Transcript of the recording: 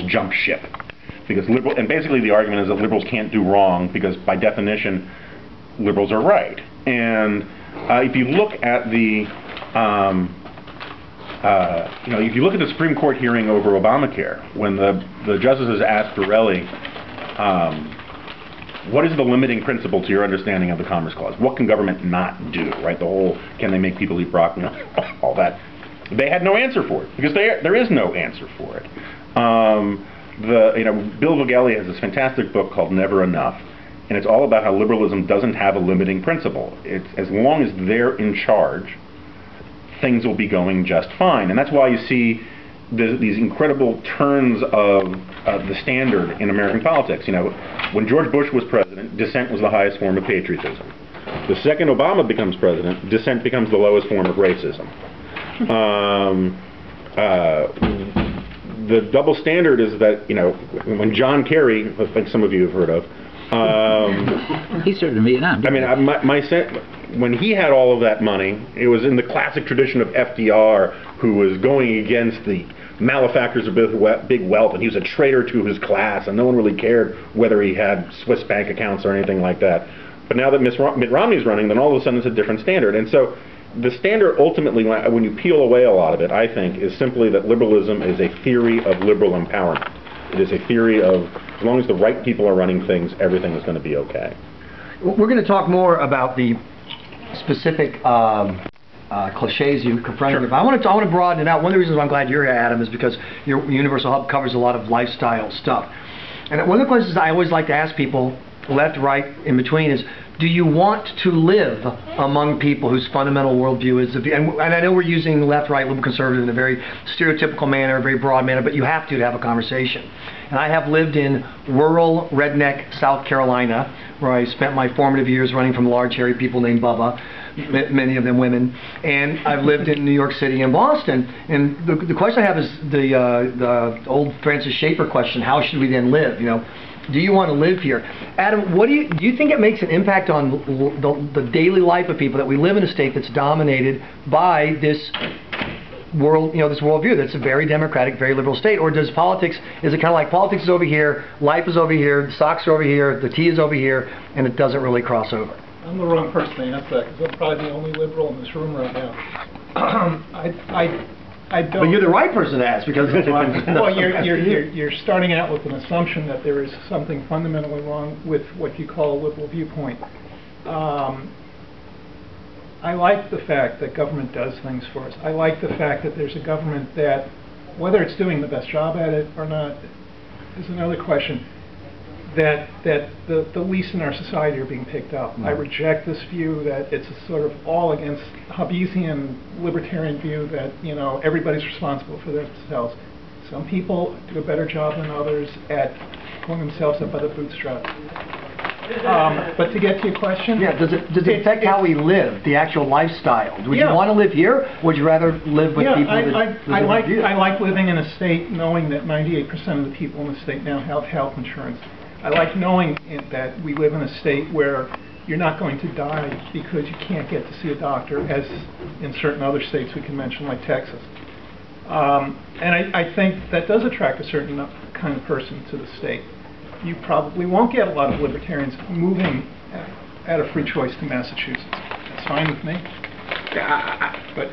jump ship. Because and basically the argument is that liberals can't do wrong because by definition, liberals are right. And if you look at the, if you look at the Supreme Court hearing over Obamacare, when the justices asked Borelli, what is the limiting principle to your understanding of the Commerce Clause? What can government not do, right? The whole, can they make people eat broccoli, all that. They had no answer for it, because there is no answer for it. Bill Vogelli has this fantastic book called Never Enough, and it's all about how liberalism doesn't have a limiting principle. It's as long as they're in charge, things will be going just fine. And that's why you see these incredible turns of the standard in American politics. When George Bush was president, dissent was the highest form of patriotism. The second Obama becomes president, dissent becomes the lowest form of racism. The double standard is that, when John Kerry, I think some of you have heard of, he served in Vietnam. When he had all of that money, it was in the classic tradition of FDR, who was going against the malefactors of big wealth, and he was a traitor to his class, and no one really cared whether he had Swiss bank accounts or anything like that. But now that Mitt Romney's running, then all of a sudden it's a different standard. And so the standard ultimately, when you peel away a lot of it, I think, is simply that liberalism is a theory of liberal empowerment. It is a theory of, as long as the right people are running things, everything is going to be okay. We're going to talk more about the specific cliches you confronted with. I want to broaden it out. One of the reasons why I'm glad you're here, Adam, is because your Universal Hub covers a lot of lifestyle stuff. And one of the questions I always like to ask people, left, right, in between, is, do you want to live among people whose fundamental worldview is, and I know we're using left, right, liberal, conservative in a very stereotypical manner, a very broad manner, but you have to have a conversation. And I have lived in rural, redneck South Carolina, where I spent my formative years running from large, hairy people named Bubba, many of them women. And I've lived in New York City and Boston. And the question I have is the old Francis Schaeffer question: how should we then live? Do you want to live here? Adam, do you think it makes an impact on the daily life of people that we live in a state that's dominated by this this worldview that's a very democratic, very liberal state? Or is it kind of like politics is over here, life is over here, the socks are over here, the tea is over here, and it doesn't really cross over? I'm the wrong person to answer that, because I'm probably the only liberal in this room right now. I don't. But you're the right person to ask, because well, you're starting out with an assumption that there is something fundamentally wrong with what you call a liberal viewpoint. I like the fact that government does things for us. I like the fact that there's a government that, whether it's doing the best job at it or not, is another question. That the elites in our society are being picked up. I reject this view that it's a sort of all against Hobbesian libertarian view that everybody's responsible for themselves. Some people do a better job than others at pulling themselves up by the bootstraps. But to get to your question, does it affect how we live, the actual lifestyle? Would you want to live here? Or would you rather live with people that I like living in a state knowing that 98% of the people in the state now have health insurance. I like knowing that we live in a state where you're not going to die because you can't get to see a doctor, as in certain other states we can mention, like Texas. And I think that does attract a certain kind of person to the state. You probably won't get a lot of libertarians moving at a free choice to Massachusetts. That's fine with me. But